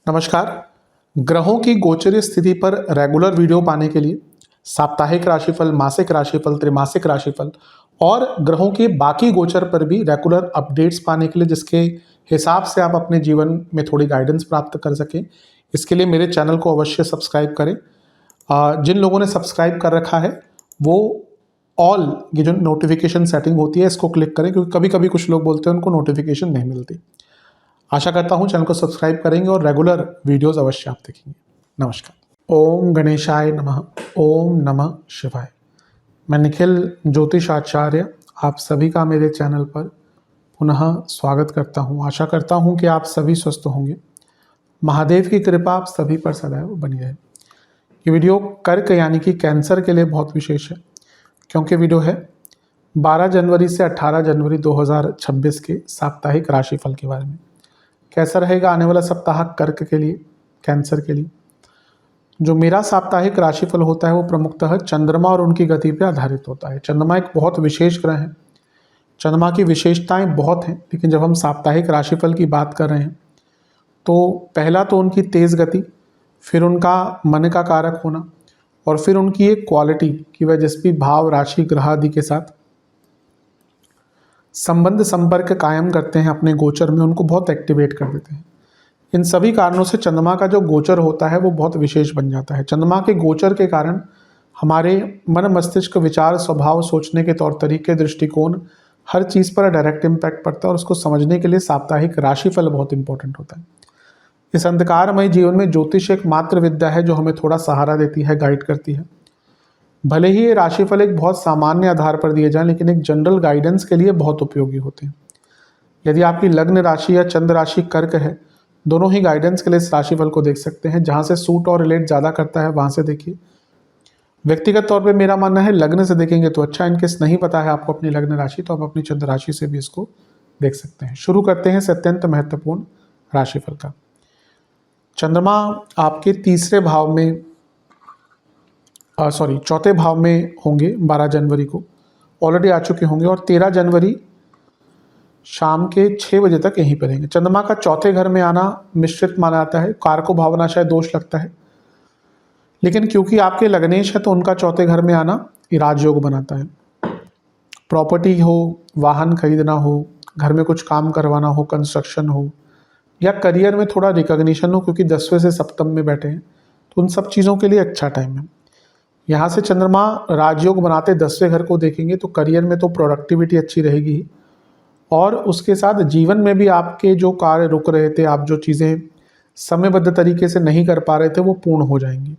नमस्कार। ग्रहों की गोचरीय स्थिति पर रेगुलर वीडियो पाने के लिए साप्ताहिक राशिफल, मासिक राशिफल, त्रैमासिक राशिफल और ग्रहों के बाकी गोचर पर भी रेगुलर अपडेट्स पाने के लिए, जिसके हिसाब से आप अपने जीवन में थोड़ी गाइडेंस प्राप्त कर सकें, इसके लिए मेरे चैनल को अवश्य सब्सक्राइब करें। जिन लोगों ने सब्सक्राइब कर रखा है वो ऑल ये जो नोटिफिकेशन सेटिंग होती है इसको क्लिक करें, क्योंकि कभी कभी कुछ लोग बोलते हैं उनको नोटिफिकेशन नहीं मिलती। आशा करता हूँ चैनल को सब्सक्राइब करेंगे और रेगुलर वीडियोस अवश्य आप देखेंगे। नमस्कार। ओम गणेशाय नमः। ओम नमः शिवाय। मैं निखिल ज्योतिष आचार्य आप सभी का मेरे चैनल पर पुनः स्वागत करता हूँ। आशा करता हूँ कि आप सभी स्वस्थ होंगे। महादेव की कृपा आप सभी पर सदैव बनी रहे। ये वीडियो कर्क यानी कि कैंसर के लिए बहुत विशेष है, क्योंकि वीडियो है 12 जनवरी से 18 जनवरी 2026 के साप्ताहिक राशिफल के बारे में। कैसा रहेगा आने वाला सप्ताह कर्क के लिए, कैंसर के लिए। जो मेरा साप्ताहिक राशिफल होता है वो प्रमुखतः चंद्रमा और उनकी गति पर आधारित होता है। चंद्रमा एक बहुत विशेष ग्रह है, चंद्रमा की विशेषताएं बहुत हैं, लेकिन जब हम साप्ताहिक राशिफल की बात कर रहे हैं तो पहला तो उनकी तेज गति, फिर उनका मन का कारक होना, और फिर उनकी एक क्वालिटी कि वह जिस भी भाव, राशि, ग्रह आदि के साथ संबंध, संपर्क कायम करते हैं अपने गोचर में, उनको बहुत एक्टिवेट कर देते हैं। इन सभी कारणों से चंद्रमा का जो गोचर होता है वो बहुत विशेष बन जाता है। चंद्रमा के गोचर के कारण हमारे मन, मस्तिष्क, विचार, स्वभाव, सोचने के तौर तरीके, दृष्टिकोण, हर चीज़ पर डायरेक्ट इम्पैक्ट पड़ता है, और उसको समझने के लिए साप्ताहिक राशिफल बहुत इंपॉर्टेंट होता है। इस अंधकारमय जीवन में ज्योतिष एक मात्र विद्या है जो हमें थोड़ा सहारा देती है, गाइड करती है। भले ही ये राशिफल एक बहुत सामान्य आधार पर दिए जाएं, लेकिन एक जनरल गाइडेंस के लिए बहुत उपयोगी होते हैं। यदि आपकी लग्न राशि या चंद्र राशि कर्क है, दोनों ही गाइडेंस के लिए इस राशिफल को देख सकते हैं। जहां से सूट और रिलेट ज़्यादा करता है वहां से देखिए। व्यक्तिगत तौर पे मेरा मानना है लग्न से देखेंगे तो अच्छा। इनकेस नहीं पता है आपको अपनी लग्न राशि, तो आप अपनी चंद्र राशि से भी इसको देख सकते हैं। शुरू करते हैं अत्यंत महत्वपूर्ण राशिफल का। चंद्रमा आपके तीसरे भाव में चौथे भाव में होंगे 12 जनवरी को, ऑलरेडी आ चुके होंगे, और 13 जनवरी शाम के 6 बजे तक यहीं पर रहेंगे। चंद्रमा का चौथे घर में आना मिश्रित माना जाता है, कारको भावनाशय दोष लगता है, लेकिन क्योंकि आपके लग्नेश है तो उनका चौथे घर में आना राजयोग बनाता है। प्रॉपर्टी हो, वाहन खरीदना हो, घर में कुछ काम करवाना हो, कंस्ट्रक्शन हो, या करियर में थोड़ा रिकॉग्निशन हो, क्योंकि 10वें से सप्तम में बैठे हैं, तो उन सब चीज़ों के लिए अच्छा टाइम है। यहाँ से चंद्रमा राजयोग बनाते 10वें घर को देखेंगे तो करियर में तो प्रोडक्टिविटी अच्छी रहेगी, और उसके साथ जीवन में भी आपके जो कार्य रुक रहे थे, आप जो चीज़ें समयबद्ध तरीके से नहीं कर पा रहे थे, वो पूर्ण हो जाएंगी।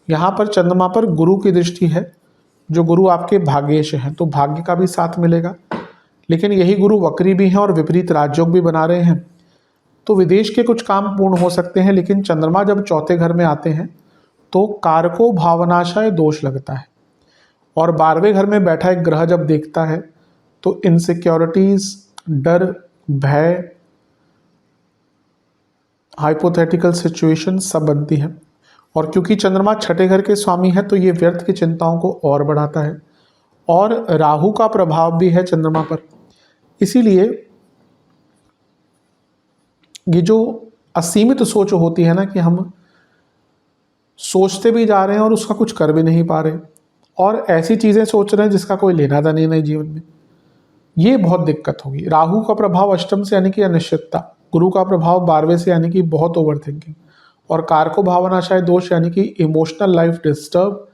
यहाँ पर चंद्रमा पर गुरु की दृष्टि है, जो गुरु आपके भाग्येश हैं, तो भाग्य का भी साथ मिलेगा। लेकिन यही गुरु वक्री भी हैं और विपरीत राजयोग भी बना रहे हैं, तो विदेश के कुछ काम पूर्ण हो सकते हैं। लेकिन चंद्रमा जब चौथे घर में आते हैं तो कारको भावनाशय दोष लगता है, और 12वें घर में बैठा एक ग्रह जब देखता है तो इनसिक्योरिटीज, डर, भय, हाइपोथेटिकल सिचुएशन सब बनती है। और क्योंकि चंद्रमा छठे घर के स्वामी है तो ये व्यर्थ की चिंताओं को और बढ़ाता है, और राहु का प्रभाव भी है चंद्रमा पर। इसीलिए ये जो असीमित सोच होती है ना, कि हम सोचते भी जा रहे हैं और उसका कुछ कर भी नहीं पा रहे, और ऐसी चीज़ें सोच रहे हैं जिसका कोई लेना देना नहीं जीवन में, ये बहुत दिक्कत होगी। राहु का प्रभाव अष्टम से यानी कि अनिश्चितता, गुरु का प्रभाव 12वें से यानी कि बहुत ओवर थिंकिंग, और कारको भावनाशय दोष यानी कि इमोशनल लाइफ डिस्टर्ब,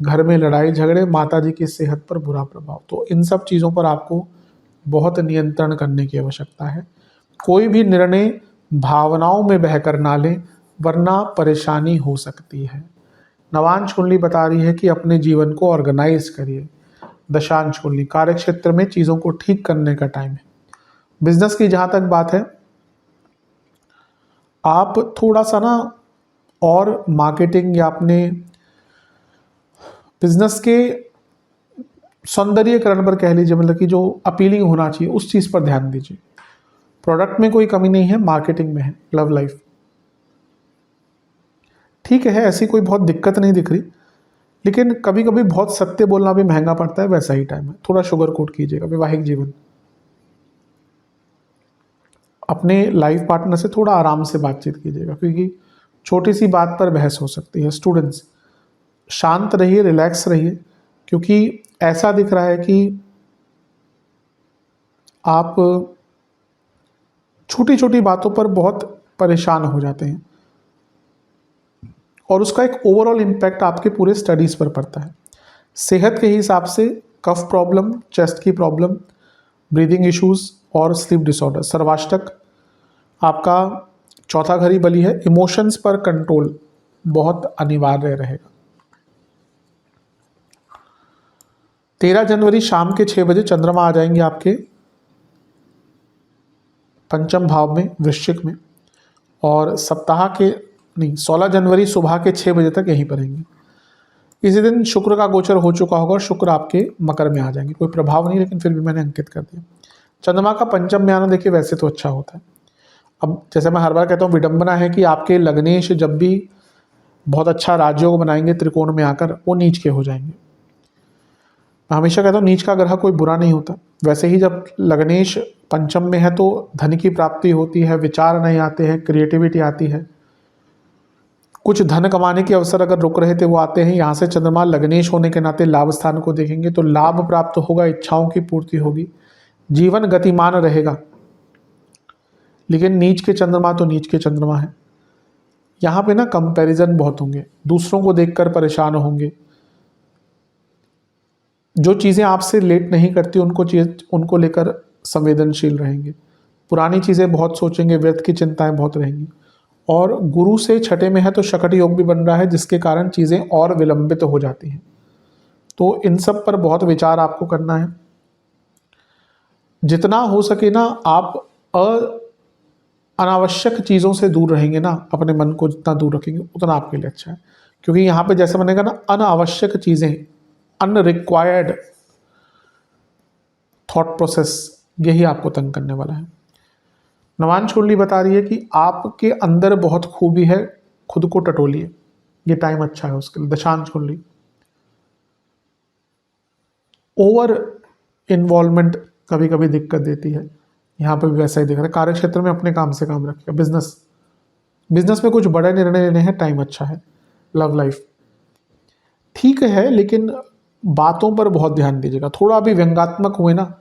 घर में लड़ाई झगड़े, माता जी की सेहत पर बुरा प्रभाव। तो इन सब चीज़ों पर आपको बहुत नियंत्रण करने की आवश्यकता है। कोई भी निर्णय भावनाओं में बहकर ना लें, वरना परेशानी हो सकती है। नवांश कुंडली बता रही है कि अपने जीवन को ऑर्गेनाइज करिए। दशांश कुंडली कार्य क्षेत्र में चीज़ों को ठीक करने का टाइम है। बिजनेस की जहाँ तक बात है, आप थोड़ा सा ना और मार्केटिंग या अपने बिजनेस के सौंदर्यकरण पर कह लीजिए, मतलब कि जो अपीलिंग होना चाहिए उस चीज़ पर ध्यान दीजिए। प्रोडक्ट में कोई कमी नहीं है, मार्केटिंग में है। लव लाइफ ठीक है, ऐसी कोई बहुत दिक्कत नहीं दिख रही, लेकिन कभी कभी बहुत सत्य बोलना भी महंगा पड़ता है, वैसा ही टाइम है। थोड़ा शुगर कोट कीजिएगा। वैवाहिक जीवन अपने लाइफ पार्टनर से थोड़ा आराम से बातचीत कीजिएगा, क्योंकि छोटी सी बात पर बहस हो सकती है। स्टूडेंट्स, शांत रहिए, रिलैक्स रहिए, क्योंकि ऐसा दिख रहा है कि आप छोटी छोटी बातों पर बहुत परेशान हो जाते हैं और उसका एक ओवरऑल इम्पैक्ट आपके पूरे स्टडीज़ पर पड़ता है। सेहत के हिसाब से कफ प्रॉब्लम, चेस्ट की प्रॉब्लम, ब्रीदिंग इश्यूज और स्लीप डिसऑर्डर। सर्वाष्टक आपका चौथा घर ही बली है। इमोशंस पर कंट्रोल बहुत अनिवार्य रहेगा। 13 जनवरी शाम के 6 बजे चंद्रमा आ जाएंगे आपके पंचम भाव में, वृश्चिक में, और सप्ताह के 16 जनवरी सुबह के 6 बजे तक यहीं पर रहेंगे। इसी दिन शुक्र का गोचर हो चुका होगा और शुक्र आपके मकर में आ जाएंगे। कोई प्रभाव नहीं, लेकिन फिर भी मैंने अंकित कर दिया। चंद्रमा का पंचम में आना देखिए वैसे तो अच्छा होता है। अब जैसे मैं हर बार कहता हूँ, विडंबना है कि आपके लग्नेश जब भी बहुत अच्छा राजयोग बनाएंगे त्रिकोण में आकर, वो नीच के हो जाएंगे। मैं हमेशा कहता हूँ नीच का ग्रह कोई बुरा नहीं होता। वैसे ही जब लग्नेश पंचम में है तो धन की प्राप्ति होती है, विचार नहीं आते हैं, क्रिएटिविटी आती है, कुछ धन कमाने के अवसर अगर रुक रहे थे वो आते हैं। यहाँ से चंद्रमा लग्नेश होने के नाते लाभ स्थान को देखेंगे तो लाभ प्राप्त होगा, इच्छाओं की पूर्ति होगी, जीवन गतिमान रहेगा। लेकिन नीच के चंद्रमा तो नीच के चंद्रमा है। यहाँ पे ना कंपैरिजन बहुत होंगे, दूसरों को देखकर परेशान होंगे, जो चीज़ें आपसे रिलेट नहीं करती उनको लेकर संवेदनशील रहेंगे, पुरानी चीज़ें बहुत सोचेंगे, व्यर्थ की चिंताएं बहुत रहेंगी। और गुरु से छठे में है तो शकट योग भी बन रहा है, जिसके कारण चीज़ें और विलंबित हो जाती हैं। तो इन सब पर बहुत विचार आपको करना है। जितना हो सके ना आप अनावश्यक चीज़ों से दूर रहेंगे ना, अपने मन को जितना दूर रखेंगे उतना आपके लिए अच्छा है। क्योंकि यहाँ पे जैसे बनेगा ना, अनावश्यक चीज़ें, अनरिक्वायर्ड थॉट प्रोसेस, यही आपको तंग करने वाला है। नवांश कुंडली बता रही है कि आपके अंदर बहुत खूबी है, खुद को टटोलिए, ये टाइम अच्छा है उसके लिए। दशांश कुंडली, ओवर इन्वॉल्वमेंट कभी कभी दिक्कत देती है, यहाँ पे भी वैसा ही दिख रहा है। कार्य क्षेत्र में अपने काम से काम रखिएगा। बिजनेस में कुछ बड़े निर्णय लेने हैं, टाइम अच्छा है। लव लाइफ ठीक है, लेकिन बातों पर बहुत ध्यान दीजिएगा। थोड़ा भी व्यंग्यात्मक हुए ना,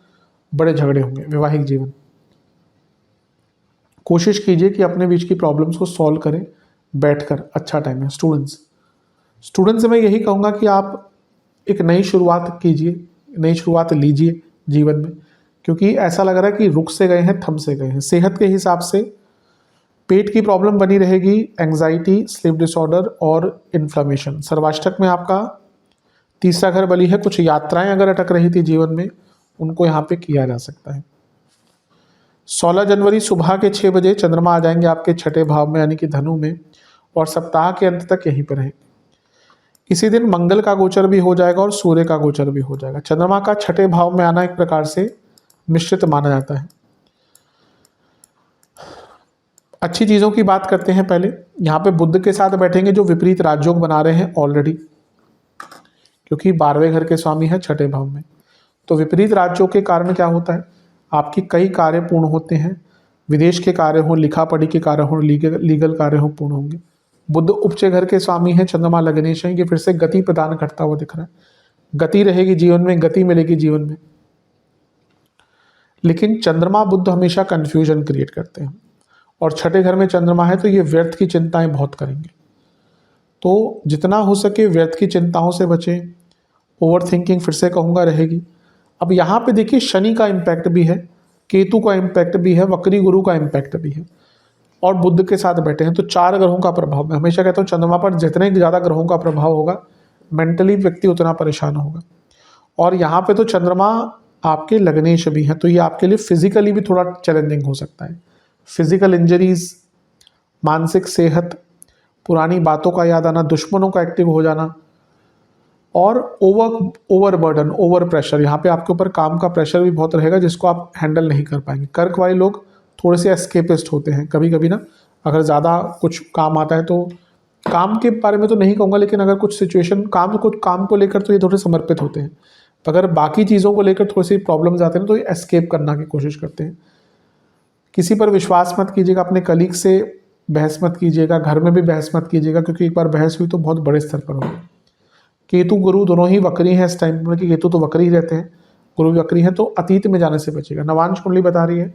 बड़े झगड़े होंगे। वैवाहिक जीवन, कोशिश कीजिए कि अपने बीच की प्रॉब्लम्स को सॉल्व करें बैठकर, अच्छा टाइम है। स्टूडेंट्स से मैं यही कहूँगा कि आप एक नई शुरुआत कीजिए, नई शुरुआत लीजिए जीवन में, क्योंकि ऐसा लग रहा है कि रुक से गए हैं, थम से गए हैं। सेहत के हिसाब से पेट की प्रॉब्लम बनी रहेगी, एंग्जाइटी, स्लीप डिसऑर्डर और इन्फ्लेमेशन। सर्वाष्टक में आपका तीसरा घर बली है। कुछ यात्राएं अगर अटक रही थी जीवन में, उनको यहाँ पे किया जा सकता है। 16 जनवरी सुबह के 6 बजे चंद्रमा आ जाएंगे आपके छठे भाव में, यानी कि धनु में, और सप्ताह के अंत तक यहीं पर रहेंगे। इसी दिन मंगल का गोचर भी हो जाएगा और सूर्य का गोचर भी हो जाएगा। चंद्रमा का छठे भाव में आना एक प्रकार से मिश्रित माना जाता है। अच्छी चीज़ों की बात करते हैं पहले। यहाँ पे बुध के साथ बैठेंगे जो विपरीत राजयोग बना रहे हैं ऑलरेडी, क्योंकि 12वें घर के स्वामी है छठे भाव में। तो विपरीत राजयोग के कारण क्या होता है, आपकी कई कार्य पूर्ण होते हैं। विदेश के कार्य हो, लिखा पढ़ी के कार्य हो, लीगल कार्य हो, पूर्ण होंगे। बुध उपचय घर के स्वामी है, चंद्रमा लग्नेश है, ये फिर से गति प्रदान करता हुआ दिख रहा है। गति रहेगी जीवन में, गति मिलेगी जीवन में। लेकिन चंद्रमा बुध हमेशा कंफ्यूजन क्रिएट करते हैं, और छठे घर में चंद्रमा है तो ये व्यर्थ की चिंताएं बहुत करेंगे। तो जितना हो सके व्यर्थ की चिंताओं से बचें। ओवर थिंकिंग फिर से कहूँगा रहेगी। अब यहाँ पे देखिए शनि का इम्पैक्ट भी है, केतु का इम्पैक्ट भी है, वक्री गुरु का इम्पैक्ट भी है, और बुध के साथ बैठे हैं। तो 4 ग्रहों का प्रभाव। मैं हमेशा कहता हूँ चंद्रमा पर जितने ज़्यादा ग्रहों का प्रभाव होगा, मेंटली व्यक्ति उतना परेशान होगा। और यहाँ पे तो चंद्रमा आपके लग्नेश भी हैं, तो ये आपके लिए फिजिकली भी थोड़ा चैलेंजिंग हो सकता है। फिजिकल इंजरीज, मानसिक सेहत, पुरानी बातों का याद आना, दुश्मनों का एक्टिव हो जाना, और ओवर बर्डन, ओवर प्रेशर। यहाँ पे आपके ऊपर काम का प्रेशर भी बहुत रहेगा जिसको आप हैंडल नहीं कर पाएंगे। कर्क वाले लोग थोड़े से एस्केपिस्ट होते हैं कभी कभी ना, अगर ज़्यादा कुछ काम आता है तो, काम के बारे में तो नहीं कहूँगा, लेकिन अगर कुछ सिचुएशन काम को लेकर तो ये थोड़े समर्पित होते हैं। अगर बाकी चीज़ों को लेकर थोड़ी सी प्रॉब्लम्स आते हैं तो ये एस्केप करना की कोशिश करते हैं किसी पर विश्वास मत कीजिएगा, अपने कलीग से बहस मत कीजिएगा, घर में भी बहस मत कीजिएगा, क्योंकि एक बार बहस हुई तो बहुत बड़े स्तर पर होगी। केतु गुरु दोनों ही वक्री हैं इस टाइम में, कि केतु तो वक्री ही रहते हैं, गुरु भी वक्री हैं, तो अतीत में जाने से बचिएगा। नवांश कुंडली बता रही है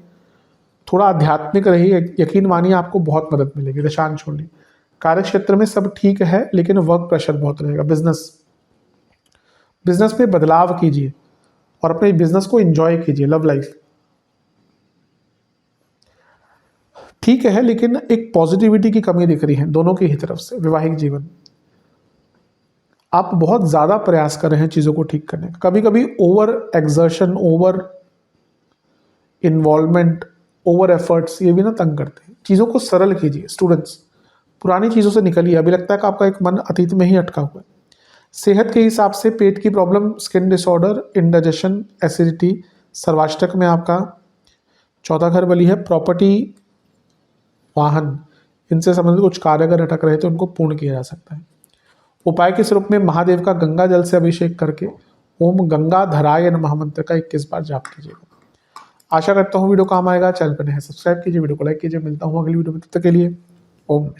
थोड़ा आध्यात्मिक रहिए, यकीन मानिए आपको बहुत मदद मिलेगी। दशांश कुंडली, कार्य क्षेत्र में सब ठीक है, लेकिन वर्क प्रेशर बहुत रहेगा। बिजनेस में बदलाव कीजिए और अपने बिजनेस को एंजॉय कीजिए। लव लाइफ ठीक है, लेकिन एक पॉजिटिविटी की कमी दिख रही है दोनों की ही तरफ से। वैवाहिक जीवन, आप बहुत ज़्यादा प्रयास कर रहे हैं चीज़ों को ठीक करने का, कभी कभी over exertion, over involvement, over efforts, ये भी ना तंग करते हैं। चीज़ों को सरल कीजिए। स्टूडेंट्स, पुरानी चीज़ों से निकलिए, अभी लगता है कि आपका एक मन अतीत में ही अटका हुआ है। सेहत के हिसाब से पेट की problem, skin disorder, indigestion, acidity, सर्वाष्टक में आपका 14 घर बली है। प्रॉपर्टी, वाहन, इनसे संबंधित कुछ कार्य अगर अटक रहे तो उनको पूर्ण किया जा सकता है। उपाय के स्वरूप में महादेव का गंगा जल से अभिषेक करके ओम गंगाधराय नमः मंत्र का 21 बार जाप कीजिएगा। आशा करता हूँ वीडियो काम आएगा। चैनल पर नए हैं सब्सक्राइब कीजिए, वीडियो को लाइक कीजिए। मिलता हूँ अगली वीडियो में, तब तक के लिए ओम।